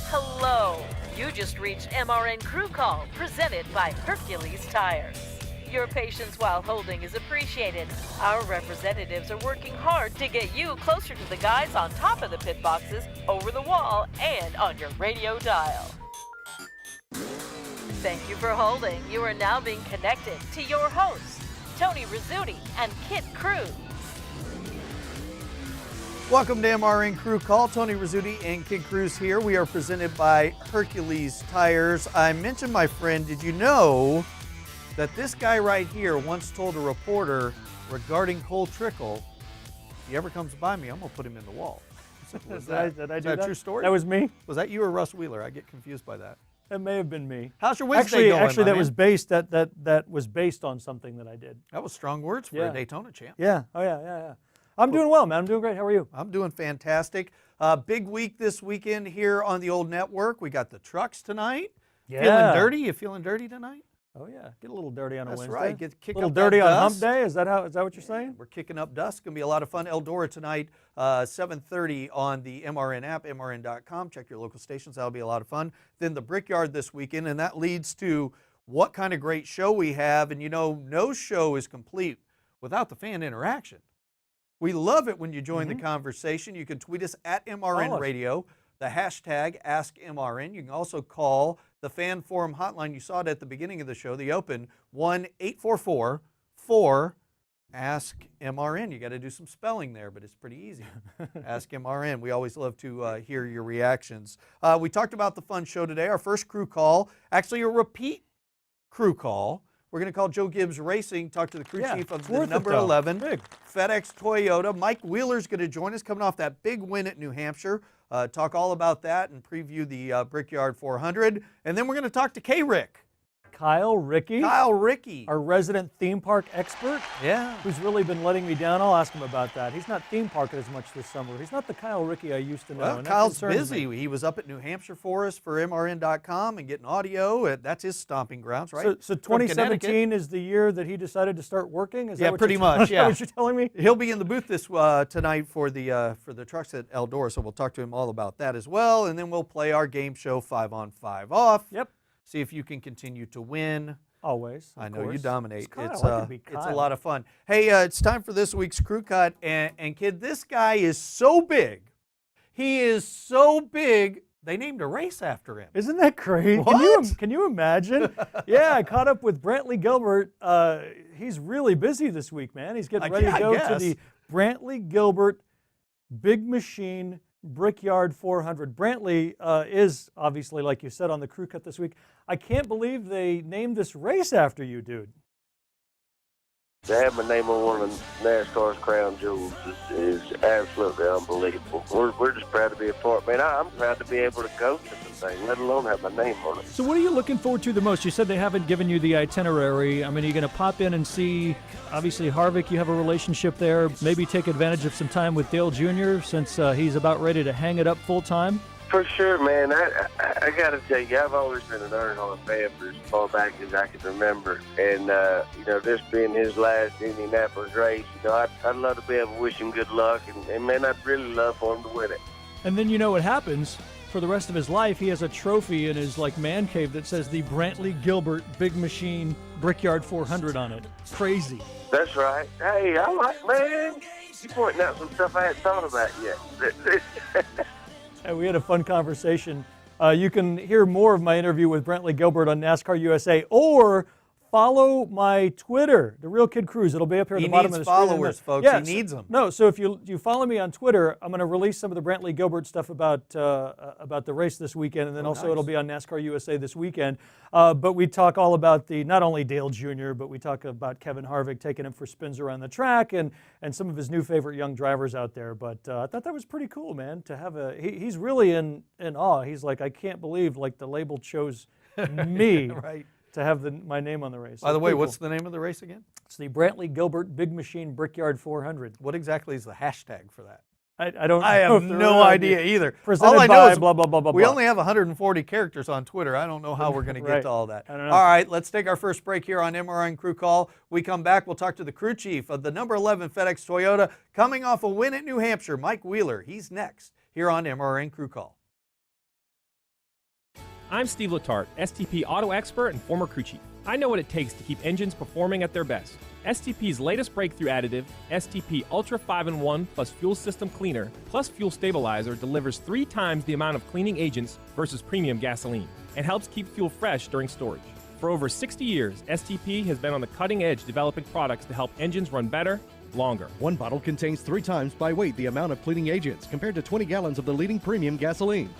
Hello. You just reached MRN Crew Call, presented by Hercules Tires. Your patience while holding is appreciated. Our representatives are working hard to get you closer to the guys on top of the pit boxes, over the wall, and on your radio dial. Thank you for holding. You are now being connected to your hosts, Tony Rizzuti and Kid Cruz. Welcome to MRN Crew Call. Tony Rizzuti and Kid Cruz here. We are presented by Hercules Tires. I mentioned my friend, did you know that this guy right here once told a reporter regarding Cole Trickle, if he ever comes by me, I'm going to put him in the wall. Did I do that? A true story? That was me? Was that you or Russ Wheeler? I get confused by that. That may have been me. How's your Wednesday going, Actually, my that man? was based that was based on something that I did. That was strong words for a Daytona champ. Yeah. Oh yeah. I'm doing well, man. I'm doing great. How are you? I'm doing fantastic. Big week this weekend here on the old network. We got the trucks tonight. Yeah. Feeling dirty? You feeling dirty tonight? Oh yeah. Get a little dirty on a Wednesday. That's right. Get kick a little up dirty that on dust. Hump Day. Is that what you're saying? We're kicking up dust. It's going to be a lot of fun. Eldora tonight, 7:30 on the MRN app, MRN.com. Check your local stations. That'll be a lot of fun. Then the Brickyard this weekend, and that leads to what kind of great show we have. And you know, no show is complete without the fan interaction. We love it when you join the conversation. You can tweet us at MRN Radio, the hashtag AskMRN. You can also call the fan forum hotline. You saw it at the beginning of the show, the open, 1-844-4-ASK-MRN. You got to do some spelling there, but it's pretty easy. Ask MRN. We always love to hear your reactions. We talked about the fun show today, our first crew call, actually a repeat crew call. We're going to call Joe Gibbs Racing, talk to the crew chief of the number 11, FedEx Toyota. Mike Wheeler's going to join us, coming off that big win at New Hampshire. Talk all about that and preview the Brickyard 400. And then we're going to talk to K-Rick. Kyle Rickey. Our resident theme park expert. Yeah. Who's really been letting me down. I'll ask him about that. He's not theme parking as much this summer. He's not the Kyle Rickey I used to know. Well, Kyle's busy. He was up at New Hampshire for us for MRN.com and getting audio. That's his stomping grounds, right? So 2017 is the year that he decided to start working? Is that what pretty much. Yeah. What you're telling me? He'll be in the booth this tonight for the trucks at Eldora, so we'll talk to him all about that as well. And then we'll play our game show 5 on 5 off. Yep. See if you can continue to win. Always. I know you dominate. It's a lot of fun. Hey, it's time for this week's crew cut. And kid, this guy is so big. He is so big, they named a race after him. Isn't that crazy? What? Can you imagine? Yeah, I caught up with Brantley Gilbert. He's really busy this week, man. He's getting ready to go to the Brantley Gilbert Big Machine Brickyard 400. Brantley is obviously, like you said, on the crew cut this week. I can't believe they named this race after you, dude. To have my name on one of NASCAR's crown jewels is absolutely unbelievable. We're just proud to be a part. Man, I'm proud to be able to go to the thing, let alone have my name on it. So what are you looking forward to the most? You said they haven't given you the itinerary. I mean, are you going to pop in and see, obviously, Harvick, you have a relationship there, maybe take advantage of some time with Dale Jr. since he's about ready to hang it up full-time? For sure, man. I got to tell you, I've always been an Earnhardt fan for as far back as I can remember. And, this being his last Indianapolis race, I'd love to be able to wish him good luck. And man, I'd really love for him to win it. And then you know what happens. For the rest of his life, he has a trophy in his man cave that says the Brantley Gilbert Big Machine Brickyard 400 on it. Crazy. That's right. Hey, I like, man, you're pointing out some stuff I hadn't thought about yet. We had a fun conversation. You can hear more of my interview with Brantley Gilbert on NASCAR USA, or follow my Twitter, The Real Kid Cruz. It'll be up here at the bottom of the screen. He needs followers, folks. Yeah, he needs them. No, so if you follow me on Twitter, I'm going to release some of the Brantley Gilbert stuff about the race this weekend, and then it'll be on NASCAR USA this weekend. But we talk all about not only Dale Jr., but we talk about Kevin Harvick taking him for spins around the track and some of his new favorite young drivers out there. But I thought that was pretty cool, man, to have he's really in awe. He's like, I can't believe the label chose me. Right. To have my name on the race. By the way, what's the name of the race again? It's the Brantley Gilbert Big Machine Brickyard 400. What exactly is the hashtag for that? I don't. I have no idea either. Presented all I know is blah blah blah blah. We only have 140 characters on Twitter. I don't know how we're going to get to all that. I don't know. All right, let's take our first break here on MRN Crew Call. We come back, we'll talk to the crew chief of the number 11 FedEx Toyota, coming off a win at New Hampshire, Mike Wheeler. He's next here on MRN Crew Call. I'm Steve Letarte, STP Auto Expert and former crew chief. I know what it takes to keep engines performing at their best. STP's latest breakthrough additive, STP Ultra 5-in-1 plus Fuel System Cleaner plus Fuel Stabilizer, delivers 3 times the amount of cleaning agents versus premium gasoline and helps keep fuel fresh during storage. For over 60 years, STP has been on the cutting edge developing products to help engines run better, longer. One bottle contains 3 times by weight the amount of cleaning agents compared to 20 gallons of the leading premium gasoline.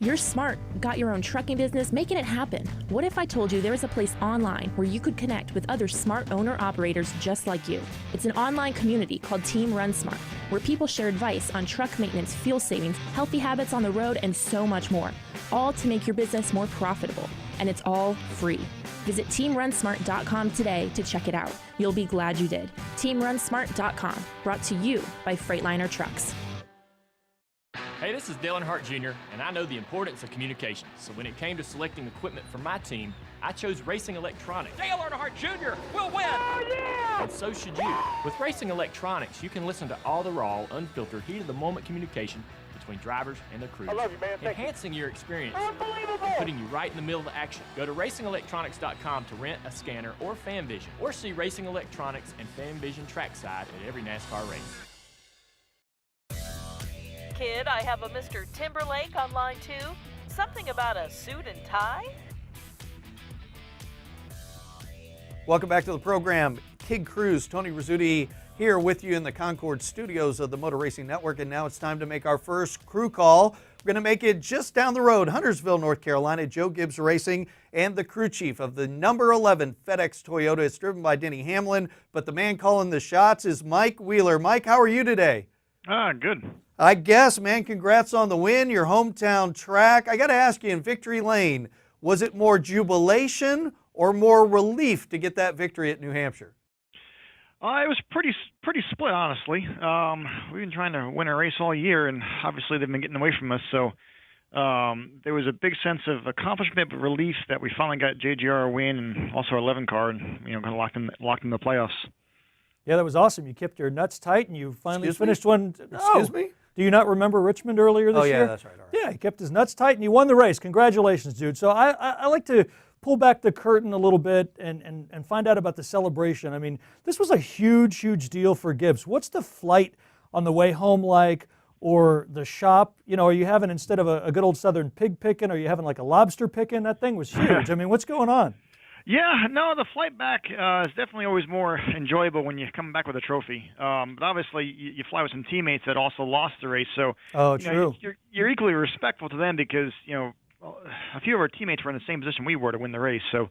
You're smart, got your own trucking business, making it happen. What if I told you there was a place online where you could connect with other smart owner-operators just like you? It's an online community called Team Run Smart, where people share advice on truck maintenance, fuel savings, healthy habits on the road, and so much more, all to make your business more profitable. And it's all free. Visit teamrunsmart.com today to check it out. You'll be glad you did. teamrunsmart.com, brought to you by Freightliner Trucks. Hey, this is Dylan Hart Jr., and I know the importance of communication. So when it came to selecting equipment for my team, I chose Racing Electronics. Dale Earnhardt Jr. will win! Oh, yeah! And so should you. With Racing Electronics, you can listen to all the raw, unfiltered, heat-of-the-moment communication between drivers and their crews. I love you, man. Thank enhancing your experience. Unbelievable! And putting you right in the middle of the action. Go to racingelectronics.com to rent a scanner or FanVision, or see Racing Electronics and FanVision trackside at every NASCAR race. Kid, I have a Mr. Timberlake on line 2. Something about a suit and tie? Welcome back to the program. Kid Cruz, Tony Rizzuti here with you in the Concord studios of the Motor Racing Network, and now it's time to make our first crew call. We're going to make it just down the road, Huntersville, North Carolina. Joe Gibbs Racing and the crew chief of the number 11 FedEx Toyota. It's driven by Denny Hamlin, but the man calling the shots is Mike Wheeler. Mike, how are you today? Good. I guess, man, congrats on the win, your hometown track. I got to ask you, in Victory Lane, was it more jubilation or more relief to get that victory at New Hampshire? It was pretty split, honestly. We've been trying to win a race all year, and obviously they've been getting away from us. So there was a big sense of accomplishment, but relief that we finally got JGR a win and also our 11 car, and kind of locked in the playoffs. Yeah, that was awesome. You kept your nuts tight, and you finally finished one. Excuse me? Do you not remember Richmond earlier this year? Oh, yeah, that's right. All right. Yeah, he kept his nuts tight, and you won the race. Congratulations, dude. So I like to pull back the curtain a little bit and find out about the celebration. I mean, this was a huge, huge deal for Gibbs. What's the flight on the way home like, or the shop? You know, are you having, instead of a good old Southern pig picking, are you having like a lobster picking? That thing was huge. I mean, what's going on? Yeah, no, the flight back is definitely always more enjoyable when you come back with a trophy. But obviously, you fly with some teammates that also lost the race, so true. You're equally respectful to them because a few of our teammates were in the same position we were to win the race. So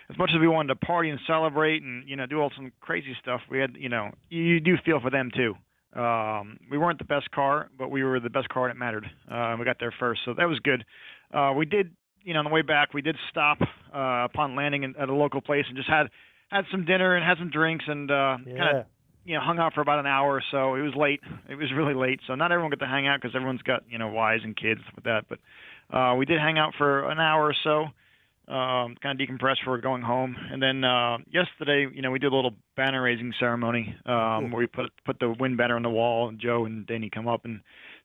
as much as we wanted to party and celebrate and do all some crazy stuff, we had you do feel for them too. We weren't the best car, but we were the best car and it mattered. We got there first, so that was good. We did. On the way back, we did stop upon landing at a local place and just had some dinner and had some drinks and kind of hung out for about an hour or so. It was late. It was really late, so not everyone got to hang out because everyone's got wives and kids with that. But we did hang out for an hour or so, kind of decompress before going home. And then yesterday, we did a little banner raising ceremony where we put the win banner on the wall, and Joe and Danny come up and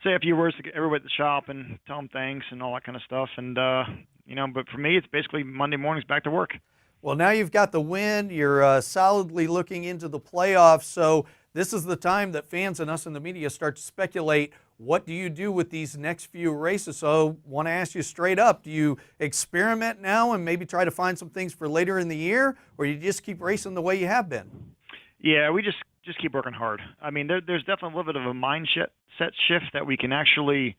say a few words to everybody at the shop and tell them thanks and all that kind of stuff. And, but for me, it's basically Monday mornings back to work. Well, now you've got the win. You're solidly looking into the playoffs. So this is the time that fans and us in the media start to speculate, what do you do with these next few races? So want to ask you straight up, do you experiment now and maybe try to find some things for later in the year, or you just keep racing the way you have been? Yeah, we just keep working hard. I mean, there's definitely a little bit of a mindset shift that we can actually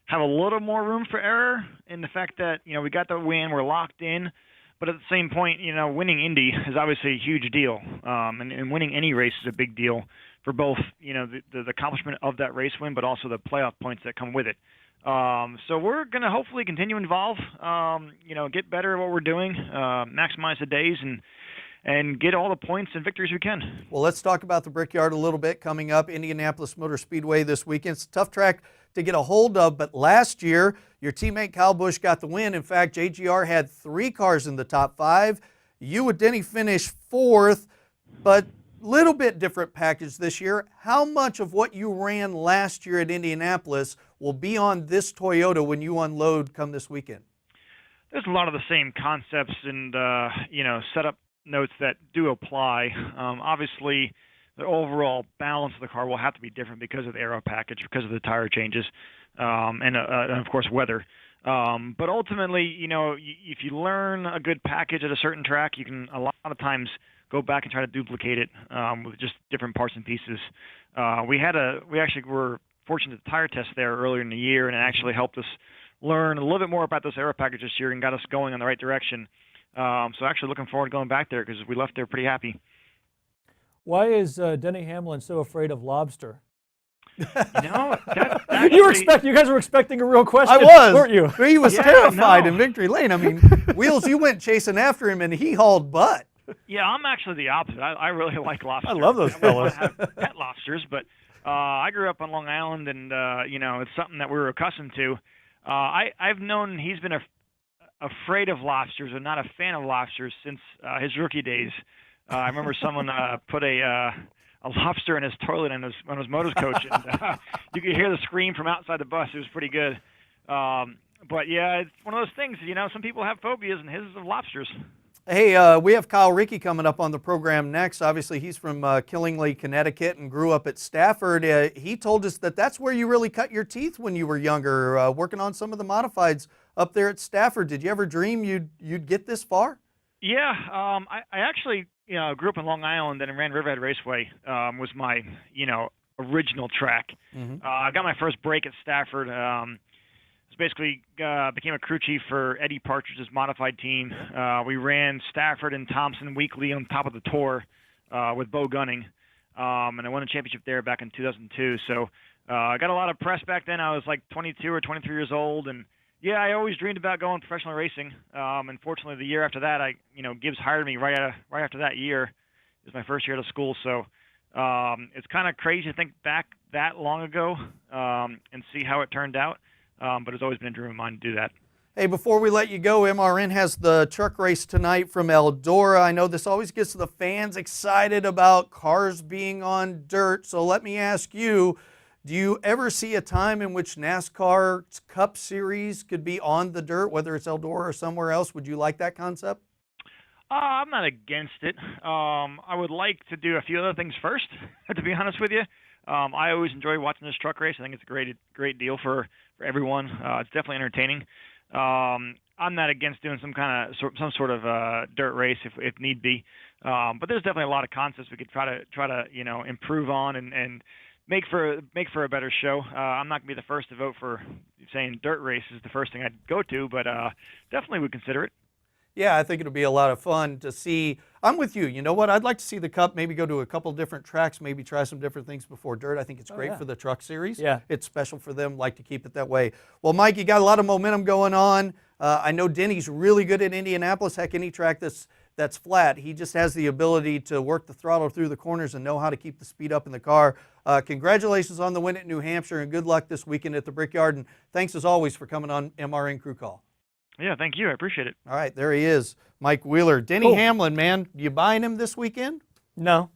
have a little more room for error in the fact that, we got the win, we're locked in, but at the same point, winning Indy is obviously a huge deal. And winning any race is a big deal for both, the accomplishment of that race win, but also the playoff points that come with it. So we're going to hopefully continue to evolve, get better at what we're doing, maximize the days, and get all the points and victories we can. Well, let's talk about the Brickyard a little bit coming up. Indianapolis Motor Speedway this weekend. It's a tough track to get a hold of, but last year, your teammate Kyle Busch got the win. In fact, JGR had 3 cars in the top 5. You with Denny finished 4th, but little bit different package this year. How much of what you ran last year at Indianapolis will be on this Toyota when you unload come this weekend? there's a lot of the same concepts and setup notes that do apply. Obviously, the overall balance of the car will have to be different because of the aero package, because of the tire changes, and of course weather. But ultimately, if you learn a good package at a certain track, you can a lot of times go back and try to duplicate it with just different parts and pieces. We actually were fortunate to tire test there earlier in the year, and it actually helped us learn a little bit more about this aero package this year and got us going in the right direction. So actually looking forward to going back there because we left there pretty happy. Why is Denny Hamlin so afraid of lobster? Actually, You guys were expecting a real question, I was, weren't you? He was terrified in victory lane. I mean, Wheels, you went chasing after him, and he hauled butt. Yeah, I'm actually the opposite. I really like lobster. I love those fellas. I have pet lobsters, but I grew up on Long Island, and it's something that we were accustomed to. I've known he's been afraid of lobsters or not a fan of lobsters since his rookie days. I remember someone put a lobster in his toilet on his motor's coach, and you could hear the scream from outside the bus. It was pretty good. But yeah, it's one of those things. Some people have phobias, and his is of lobsters. Hey, we have Kyle Rickey coming up on the program next. Obviously, he's from Killingly, Connecticut, and grew up at Stafford. He told us that that's where you really cut your teeth when you were younger, working on some of the modifieds up there at Stafford. Did you ever dream you'd get this far? Yeah, I actually grew up in Long Island and ran Riverhead Raceway. Was my original track. Mm-hmm. I got my first break at Stafford. Basically became a crew chief for Eddie Partridge's modified team. We ran Stafford and Thompson weekly on top of the tour with Bo Gunning, and I won a championship there back in 2002. So I got a lot of press back then. I was like 22 or 23 years old, and yeah, I always dreamed about going professional racing. Unfortunately, the year after that, Gibbs hired me right after that year. It was my first year out of school, so it's kind of crazy to think back that long ago and see how it turned out. But it's always been a dream of mine to do that. Hey, before we let you go, MRN has the truck race tonight from Eldora. I know this always gets the fans excited about cars being on dirt. So let me ask you, do you ever see a time in which NASCAR's Cup Series could be on the dirt, whether it's Eldora or somewhere else? Would you like that concept? I'm not against it. I would like to do a few other things first, to be honest with you. I always enjoy watching this truck race. I think it's a great deal for everyone. It's definitely entertaining. I'm not against doing some sort of dirt race if need be. But there's definitely a lot of concepts we could try to improve on and make for a better show. I'm not gonna be the first to vote for saying dirt race is the first thing I'd go to, but definitely would consider it. Yeah, I think it'll be a lot of fun to see. I'm with you. You know what? I'd like to see the Cup maybe go to a couple different tracks, maybe try some different things before dirt. I think it's great for the truck series. Yeah. It's special for them. Like to keep it that way. Well, Mike, you got a lot of momentum going on. I know Denny's really good at Indianapolis. Heck, any track that's flat, he just has the ability to work the throttle through the corners and know how to keep the speed up in the car. Congratulations on the win at New Hampshire, and good luck this weekend at the Brickyard. And thanks as always for coming on MRN Crew Call. Yeah, thank you. I appreciate it. All right, there he is, Mike Wheeler. Denny Hamlin, man, you buying him this weekend? No.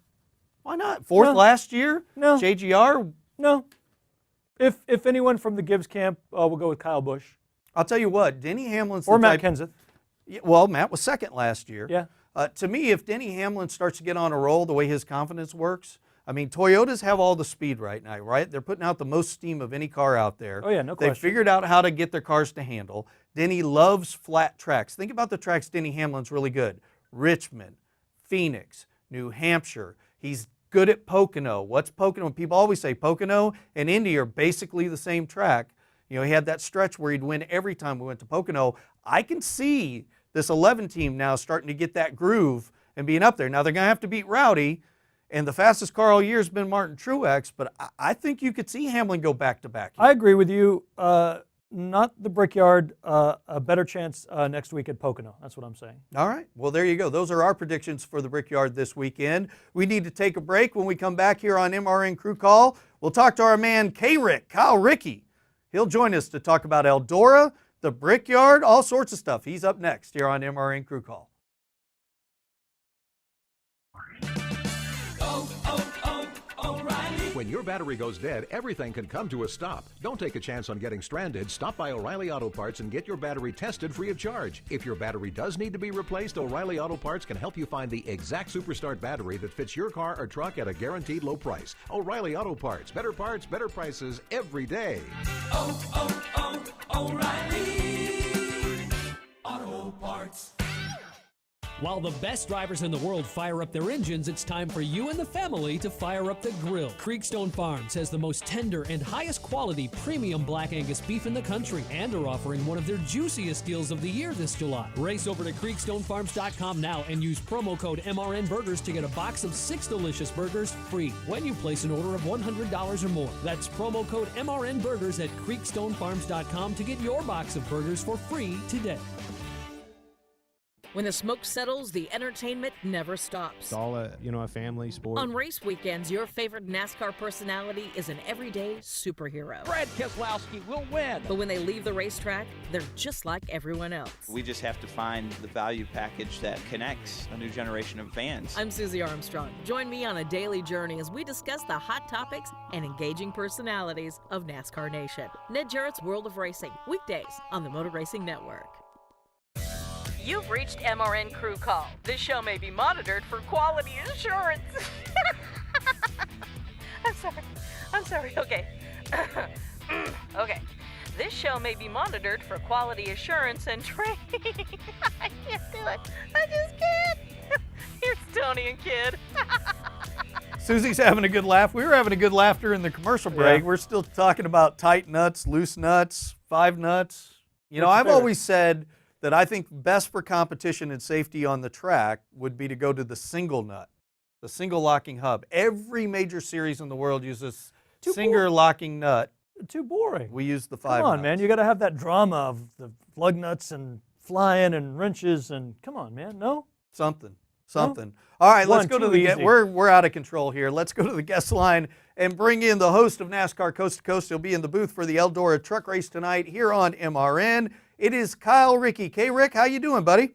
Why not? Fourth last year? No. JGR? No. If anyone from the Gibbs camp, we'll go with Kyle Busch. I'll tell you what, Denny Hamlin's or Matt Kenseth. Well, Matt was second last year. Yeah. To me, if Denny Hamlin starts to get on a roll the way his confidence works, I mean, Toyotas have all the speed right now, right? They're putting out the most steam of any car out there. Oh, yeah, no question. They've figured out how to get their cars to handle. Denny loves flat tracks. Think about the tracks Denny Hamlin's really good. Richmond, Phoenix, New Hampshire. He's good at Pocono. What's Pocono? People always say Pocono and Indy are basically the same track. You know, he had that stretch where he'd win every time we went to Pocono. I can see this 11 team now starting to get that groove and being up there. Now, they're going to have to beat Rowdy, and the fastest car all year has been Martin Truex, but I think you could see Hamlin go back-to-back. I agree with you. Not the Brickyard, a better chance next week at Pocono. That's what I'm saying. All right. Well, there you go. Those are our predictions for the Brickyard this weekend. We need to take a break. When we come back here on MRN Crew Call, we'll talk to our man K-Rick, Kyle Rickey. He'll join us to talk about Eldora, the Brickyard, all sorts of stuff. He's up next here on MRN Crew Call. O'Reilly When your battery goes dead, everything can come to a stop. Don't take a chance on getting stranded. Stop by O'Reilly Auto Parts and get your battery tested free of charge. If your battery does need to be replaced, O'Reilly Auto Parts can help you find the exact Superstart battery that fits your car or truck at a guaranteed low price. O'Reilly Auto Parts. Better parts, better prices every day. O'Reilly Auto Parts. While the best drivers in the world fire up their engines, it's time for you and the family to fire up the grill. Creekstone Farms has the most tender and highest quality premium Black Angus beef in the country and are offering one of their juiciest deals of the year this July. Race over to CreekstoneFarms.com now and use promo code MRN Burgers to get a box of 6 delicious burgers free when you place an order of $100 or more. That's promo code MRN Burgers at CreekstoneFarms.com to get your box of burgers for free today. When the smoke settles, the entertainment never stops. It's all a family sport. On race weekends, your favorite NASCAR personality is an everyday superhero. Brad Keselowski will win. But when they leave the racetrack, they're just like everyone else. We just have to find the value package that connects a new generation of fans. I'm Susie Armstrong. Join me on a daily journey as we discuss the hot topics and engaging personalities of NASCAR Nation. Ned Jarrett's World of Racing, weekdays on the Motor Racing Network. You've reached MRN Crew Call. This show may be monitored for quality assurance. I'm sorry. Okay. Okay. This show may be monitored for quality assurance and training. I can't do it. I just can't. Here's Tony and Kid. Susie's having a good laugh. We were having a good laugh during the commercial break. Yeah. We're still talking about tight nuts, loose nuts, 5 nuts. I've always said that I think best for competition and safety on the track would be to go to the single nut, the single locking hub. Every major series in the world uses single locking nut. Too boring. We use the 5 Come on, nuts. man. You got to have that drama of the lug nuts and flying and wrenches and come on, man. No? Something. No? All right, let's go One, to too the easy. we're out of control here. Let's go to the guest line and bring in the host of NASCAR Coast to Coast. He'll be in the booth for the Eldora Truck Race tonight here on MRN. It is Kyle Rickey. Rick, how you doing, buddy?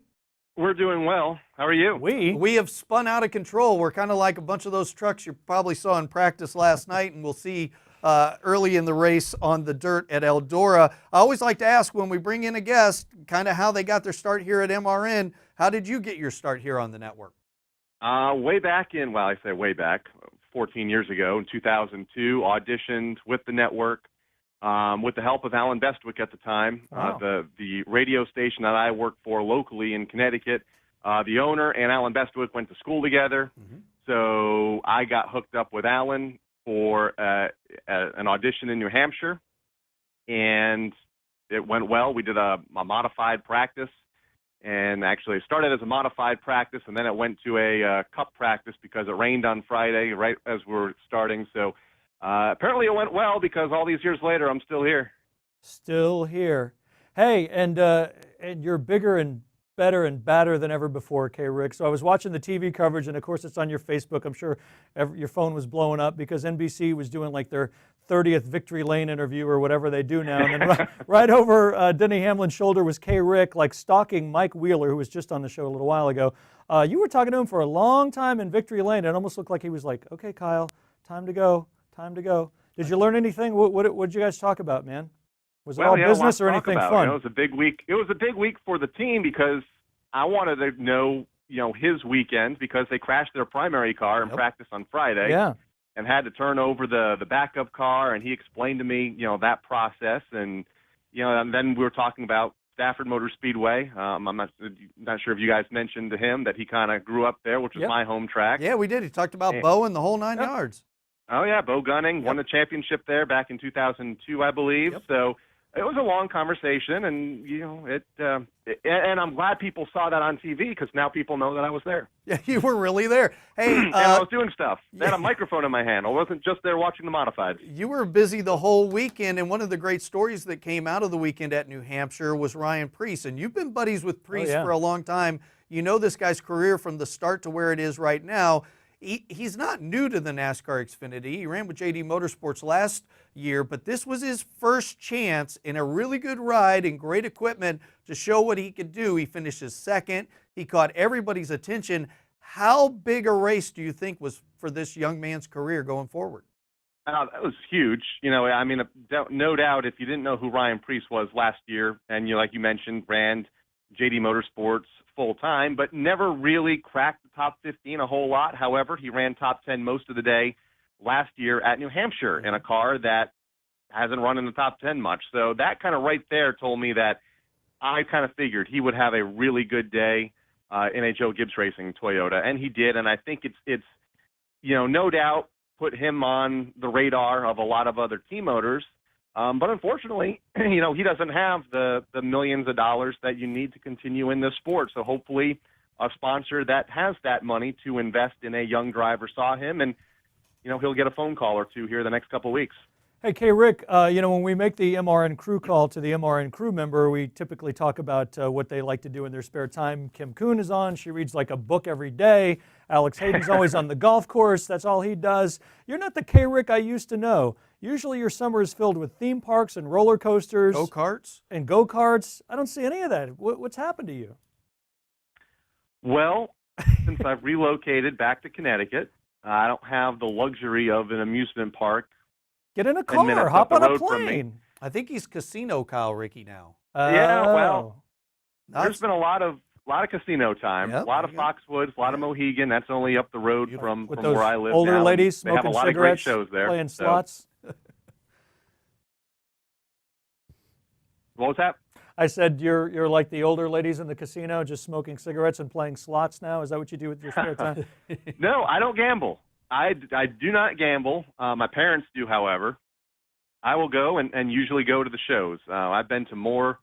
We're doing well. How are you? We have spun out of control. We're kind of like a bunch of those trucks you probably saw in practice last night, and we'll see early in the race on the dirt at Eldora. I always like to ask when we bring in a guest kind of how they got their start here at MRN. How did you get your start here on the network? Way back 14 years ago, in 2002, auditioned with the network with the help of Alan Bestwick at the time. Wow. The radio station that I worked for locally in Connecticut, the owner and Alan Bestwick went to school together. Mm-hmm. So I got hooked up with Alan for an audition in New Hampshire, and it went well. We did a modified practice. And actually, it started as a modified practice, and then it went to a cup practice because it rained on Friday right as we were starting. So apparently it went well because all these years later, I'm still here. Still here. Hey, and you're bigger and better and badder than ever before, Rick. So I was watching the TV coverage, and of course it's on your Facebook. I'm sure your phone was blowing up because NBC was doing like their 30th Victory Lane interview or whatever they do now. And then right over Denny Hamlin's shoulder was Rick, like stalking Mike Wheeler, who was just on the show a little while ago. You were talking to him for a long time in Victory Lane. It almost looked like he was like, okay, Kyle, time to go. Did you learn anything? What did you guys talk about, man? Was it all business or anything fun? It was a big week. It was a big week for the team because I wanted to know, his weekend because they crashed their primary car in practice on Friday. Yeah. And had to turn over the backup car, and he explained to me, that process, and and then we were talking about Stafford Motor Speedway. I'm not sure if you guys mentioned to him that he kind of grew up there, which was my home track. Yeah, we did. He talked about Bo and the whole 9 yards. Oh yeah, Bo Gunning won the championship there back in 2002, I believe. So it was a long conversation, and and I'm glad people saw that on TV because now people know that I was there. Yeah, you were really there. Hey, and I was doing stuff. I had a microphone in my hand. I wasn't just there watching the modifieds. You were busy the whole weekend, and one of the great stories that came out of the weekend at New Hampshire was Ryan Preece, and you've been buddies with Preece for a long time. You know this guy's career from the start to where it is right now. He's not new to the NASCAR Xfinity. He ran with JD Motorsports last year, but this was his first chance in a really good ride and great equipment to show what he could do. He finishes second. He caught everybody's attention. How big a race do you think was for this young man's career going forward? That was huge. I mean, no doubt if you didn't know who Ryan Preece was last year, and like you mentioned, ran JD Motorsports full-time, but never really cracked the top 15 a whole lot. However, he ran top 10 most of the day last year at New Hampshire in a car that hasn't run in the top 10 much. So that kind of right there told me that I kind of figured he would have a really good day in a Joe Gibbs Racing Toyota, and he did. And I think it's no doubt put him on the radar of a lot of other team owners. But unfortunately, he doesn't have the millions of dollars that you need to continue in this sport. So hopefully a sponsor that has that money to invest in a young driver saw him, and, he'll get a phone call or two here the next couple of weeks. Hey, Rick, when we make the MRN Crew Call to the MRN Crew member, we typically talk about what they like to do in their spare time. Kim Kuhn is on. She reads like a book every day. Alex Hayden's always on the golf course. That's all he does. You're not the Rick I used to know. Usually your summer is filled with theme parks and roller coasters. Go-karts? And go-karts. I don't see any of that. What's happened to you? Well, since I've relocated back to Connecticut, I don't have the luxury of an amusement park. Get in a car, hop on a plane. I think he's Casino Kyle Rickey now. Yeah, well, there's been a lot of casino time, Yep, a lot of Foxwoods, a lot of Mohegan. That's only up the road from where I live older now. ladies They have a smoking lot of great cigarettes, shows there. playing slots. What was that? I said you're like the older ladies in the casino, just smoking cigarettes and playing slots now. Is that what you do with your spare time? No, I don't gamble. I do not gamble. My parents do, however. I will go and usually go to the shows. I've been to more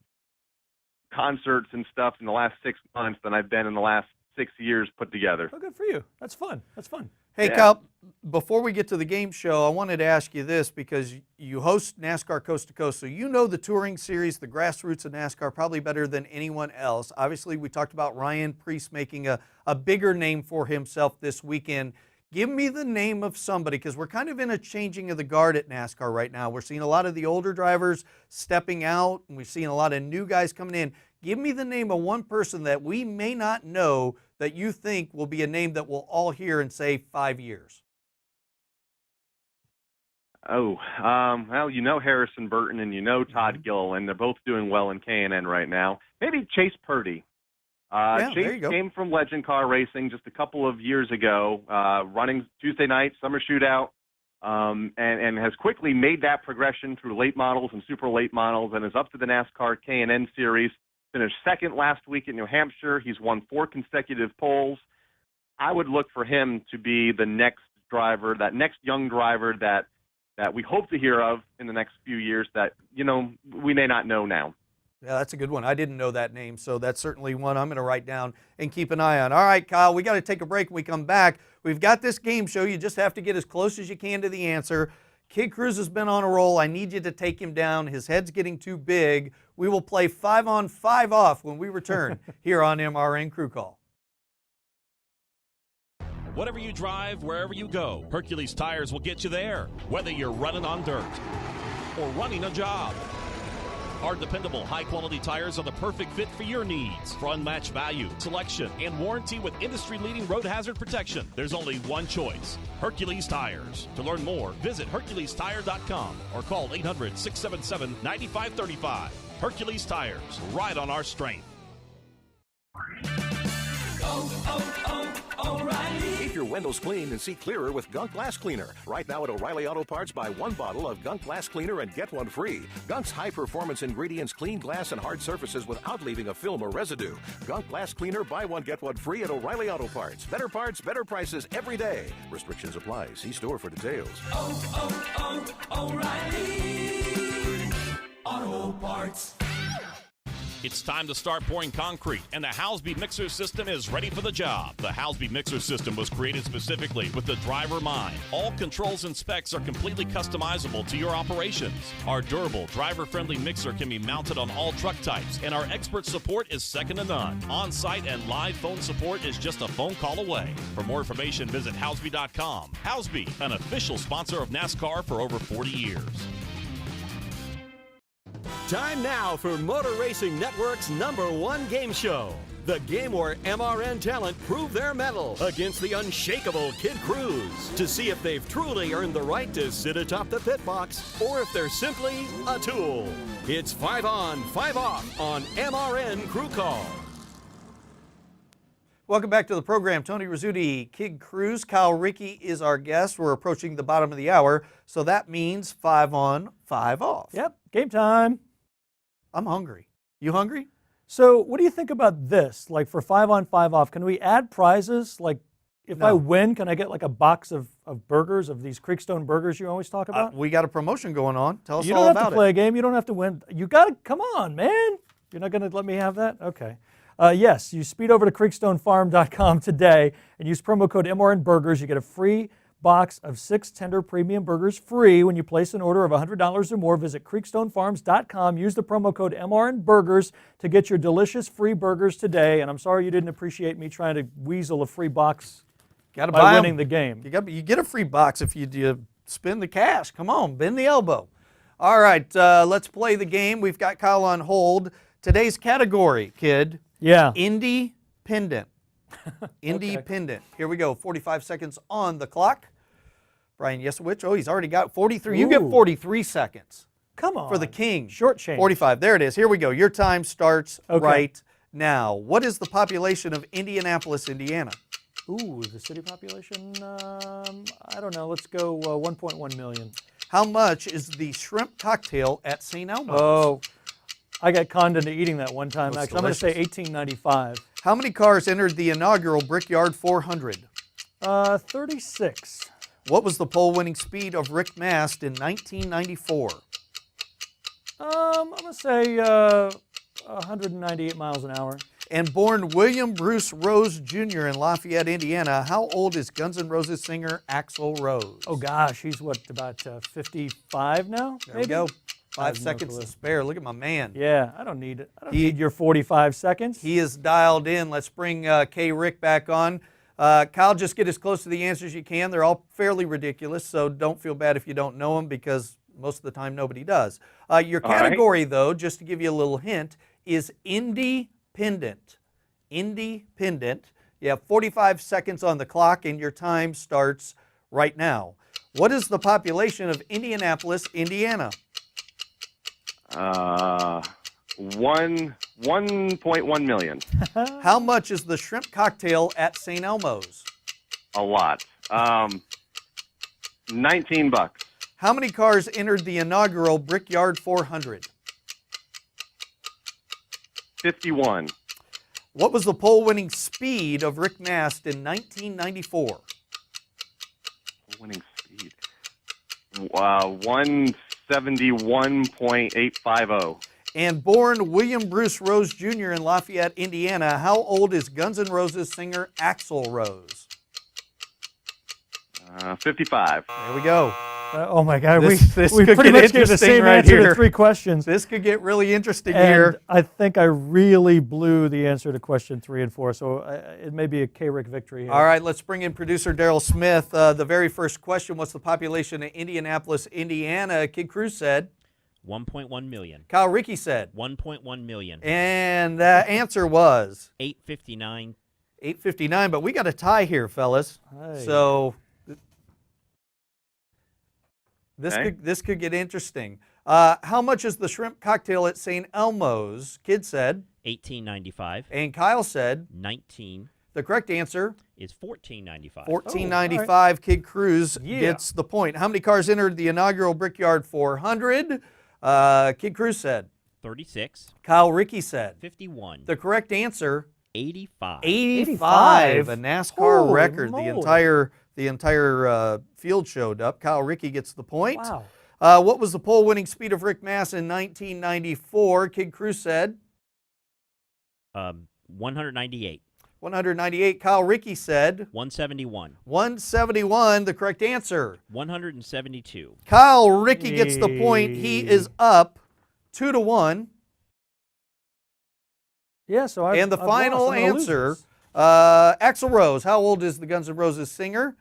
concerts and stuff in the last 6 months than I've been in the last 6 years put together. Oh, good for you. That's fun. That's fun. Hey, Kyle, before we get to the game show, I wanted to ask you this because you host NASCAR Coast to Coast, so you know the touring series, the grassroots of NASCAR, probably better than anyone else. Obviously, we talked about Ryan Preece making a bigger name for himself this weekend. Give me the name of somebody, because we're kind of in a changing of the guard at NASCAR right now. We're seeing a lot of the older drivers stepping out, and we've seen a lot of new guys coming in. Give me the name of one person that we may not know that you think will be a name that we'll all hear in, say, 5 years. Well, Harrison Burton and Todd Gilliland. They're both doing well in K&N right now. Maybe Chase Purdy. Chase came from Legend Car Racing just a couple of years ago, running Tuesday night summer shootout, and has quickly made that progression through late models and super late models, and is up to the NASCAR K&N series. Finished second last week in New Hampshire. He's won 4 consecutive poles. I would look for him to be the next driver, that next young driver that we hope to hear of in the next few years that, we may not know now. Yeah, that's a good one. I didn't know that name, so that's certainly one I'm going to write down and keep an eye on. All right, Kyle, we got to take a break when we come back. We've got this game show. You just have to get as close as you can to the answer. Kid Cruz has been on a roll. I need you to take him down. His head's getting too big. We will play 5 on 5 off when we return here on MRN Crew Call. Whatever you drive, wherever you go, Hercules Tires will get you there, whether you're running on dirt or running a job. Our dependable, high-quality tires are the perfect fit for your needs. For unmatched value, selection, and warranty with industry-leading road hazard protection, there's only one choice: Hercules Tires. To learn more, visit HerculesTire.com or call 800-677-9535. Hercules Tires, ride on our strength. O'Reilly. Keep your windows clean and see clearer with Gunk Glass Cleaner. Right now at O'Reilly Auto Parts, buy 1 bottle of Gunk Glass Cleaner and get 1 free. Gunk's high-performance ingredients clean glass and hard surfaces without leaving a film or residue. Gunk Glass Cleaner, buy 1, get 1 free at O'Reilly Auto Parts. Better parts, better prices every day. Restrictions apply. See store for details. O'Reilly Auto Parts. It's time to start pouring concrete, and the Housby Mixer System is ready for the job. The Housby Mixer System was created specifically with the driver in mind. All controls and specs are completely customizable to your operations. Our durable, driver-friendly mixer can be mounted on all truck types, and our expert support is second to none. On-site and live phone support is just a phone call away. For more information, visit Housby.com. Housby, an official sponsor of NASCAR for over 40 years. Time now for Motor Racing Network's #1 game show. The game where MRN talent prove their mettle against the unshakable Kid Cruz to see if they've truly earned the right to sit atop the pit box or if they're simply a tool. It's 5 on, 5 off on MRN Crew Call. Welcome back to the program. Tony Rizzuti, Kid Cruz, Kyle Rickey is our guest. We're approaching the bottom of the hour, so that means 5 on, 5 off. Yep, game time. I'm hungry. You hungry? So what do you think about this? Like for 5 on, 5 off, can we add prizes? Like if I win, can I get like a box of burgers, of these Creekstone burgers you always talk about? We got a promotion going on. Tell us you all don't about have to play a game. You don't have to win. You got to, come on, man. You're not going to let me have that? Okay. Yes, you speed over to creekstonefarm.com today and use promo code MRN Burgers. You get a free box of 6 tender premium burgers free when you place an order of $100 or more. Visit creekstonefarms.com. Use the promo code MRN Burgers to get your delicious free burgers today. And I'm sorry you didn't appreciate me trying to weasel a free box by winning the game. You get a free box if you spend the cash. Come on, bend the elbow. All right, let's play the game. We've got Kyle on hold. Today's category, kid. Yeah. Independent. Independent. Here we go. 45 seconds on the clock. Brian Yesowich. Oh, he's already got 43. Ooh. You get 43 seconds. Come on. For the king. Short change. 45. There it is. Here we go. Your time starts right now. What is the population of Indianapolis, Indiana? Ooh, the city population? I don't know. Let's go 1.1 million. How much is the shrimp cocktail at St. Elmo's? Oh, I got conned into eating that one time. Actually, I'm going to say $18.95. How many cars entered the inaugural Brickyard 400? 36. What was the pole-winning speed of Rick Mast in 1994? I'm going to say 198 miles an hour. And born William Bruce Rose Jr. in Lafayette, Indiana, how old is Guns N' Roses singer Axl Rose? Oh gosh, he's what, about 55 now? There we go. 5 seconds to spare. Look at my man. Yeah, I don't need it. I don't need your 45 seconds. He is dialed in. Let's bring K. Rick back on. Kyle, just get as close to the answers as you can. They're all fairly ridiculous, so don't feel bad if you don't know them because most of the time nobody does. Your category, though, just to give you a little hint, is independent. Independent. You have 45 seconds on the clock, and your time starts right now. What is the population of Indianapolis, Indiana? 1.1 million. How much is the shrimp cocktail at St. Elmo's? A lot. $19. How many cars entered the inaugural Brickyard 400? 51. What was the pole-winning speed of Rick Mast in 1994? Winning speed. 171.850. And born William Bruce Rose Jr. in Lafayette, Indiana, how old is Guns N' Roses singer Axl Rose? 55. There we go. Oh my God, this we could pretty get much gave the same right answer here. to 3 questions. This could get really interesting and here. I think I really blew the answer to question 3 and 4, so it may be a K-Rick victory here. All right, let's bring in producer Daryl Smith. The very first question, what's the population of Indianapolis, Indiana? Kid Cruz said 1.1 million. Kyle Rickey said 1.1 million. And the answer was 859. 859, but we got a tie here, fellas. Hey. So this could get interesting. How much is the shrimp cocktail at St. Elmo's? Kid said $18.95. And Kyle said 19. The correct answer is $14.95. $14.95. right. Kid Cruz gets the point. How many cars entered the inaugural Brickyard 400? Kid Cruz said 36. Kyle Rickey said 51. The correct answer 85. 85. A NASCAR Holy record. moly. The entire field showed up. Kyle Rickey gets the point. Wow. What was the pole-winning speed of Rick Mast in 1994? Kid Cruz said 198. 198. Kyle Rickey said 171. 171. The correct answer 172. Kyle Rickey gets the point. He is up 2-1. Yeah, so And the final answer, Axl Rose. How old is the Guns N' Roses singer?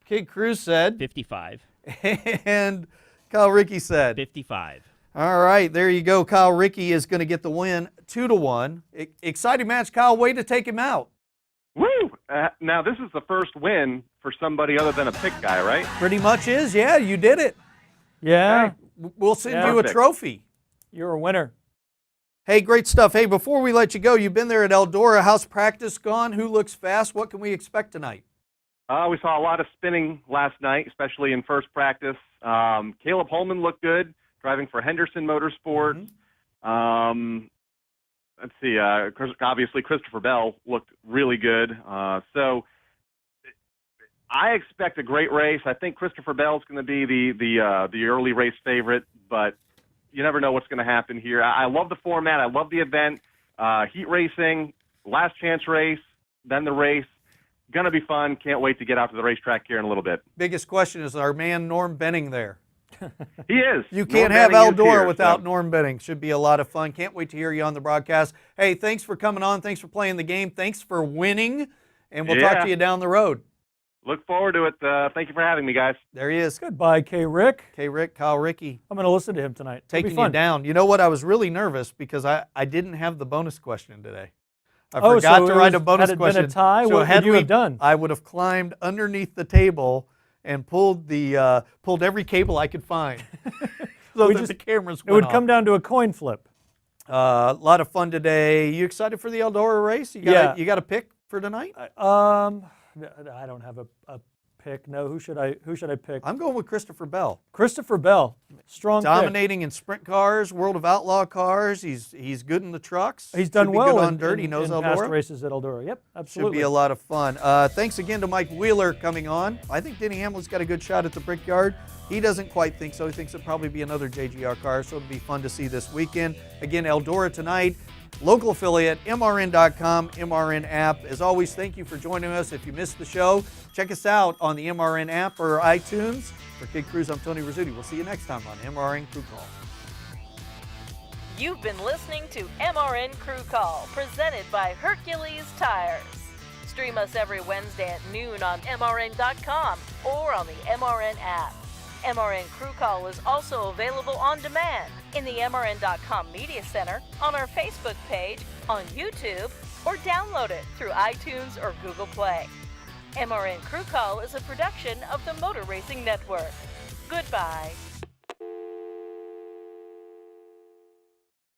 Kid Cruz said 55. And Kyle Rickey said 55. All right, there you go. Kyle Rickey is going to get the win, 2-1. Exciting match, Kyle. Way to take him out. Woo! Now, this is the first win for somebody other than a pick guy, right? Pretty much is. Yeah, you did it. Yeah. We'll send you a trophy. You're a winner. Hey, great stuff. Hey, before we let you go, you've been there at Eldora. How's practice gone? Who looks fast? What can we expect tonight? We saw a lot of spinning last night, especially in first practice. Caleb Holman looked good, driving for Henderson Motorsports. Let's see. Obviously, Christopher Bell looked really good. So I expect a great race. I think Christopher Bell's going to be the early race favorite, but you never know what's going to happen here. I love the format. I love the event. Heat racing, last chance race, then the race. Going to be fun. Can't wait to get out to the racetrack here in a little bit. Biggest question is our man Norm Benning there? He is. You can't have Eldora without Norm Benning. Should be a lot of fun. Can't wait to hear you on the broadcast. Hey, thanks for coming on. Thanks for playing the game. Thanks for winning. And we'll talk to you down the road. Look forward to it. Thank you for having me, guys. There he is. Goodbye, K-Rick. K-Rick, Kyle Rickey. I'm going to listen to him tonight. Taking you down. You know what? I was really nervous because I didn't have the bonus question today. I so forgot to write a bonus question. Had it been a tie, so what would you have done? I would have climbed underneath the table and pulled every cable I could find. So that the cameras went It would off. come down to a coin flip. A lot of fun today. You excited for the Eldora race? You got a pick for tonight? I don't have a pick. No, who should I pick? I'm going with Christopher Bell. Christopher Bell, strong dominating in sprint cars, World of Outlaw cars. He's good in the trucks. He's done Should be well good on dirt. He knows in Eldora. past races at Eldora. Yep, absolutely. Should be a lot of fun. Thanks again to Mike Wheeler coming on. I think Denny Hamlin's got a good shot at the Brickyard. He doesn't quite think so. He thinks it'll probably be another JGR car, so it'll be fun to see this weekend. Again, Eldora tonight. Local affiliate, MRN.com, MRN app. As always, thank you for joining us. If you missed the show, check us out on the MRN app or iTunes. For Kid Cruz, I'm Tony Rizzuti. We'll see you next time on MRN Crew Call. You've been listening to MRN Crew Call, presented by Hercules Tires. Stream us every Wednesday at noon on MRN.com or on the MRN app. MRN Crew Call is also available on demand in the MRN.com Media Center, on our Facebook page, on YouTube, or download it through iTunes or Google Play. MRN Crew Call is a production of the Motor Racing Network. Goodbye.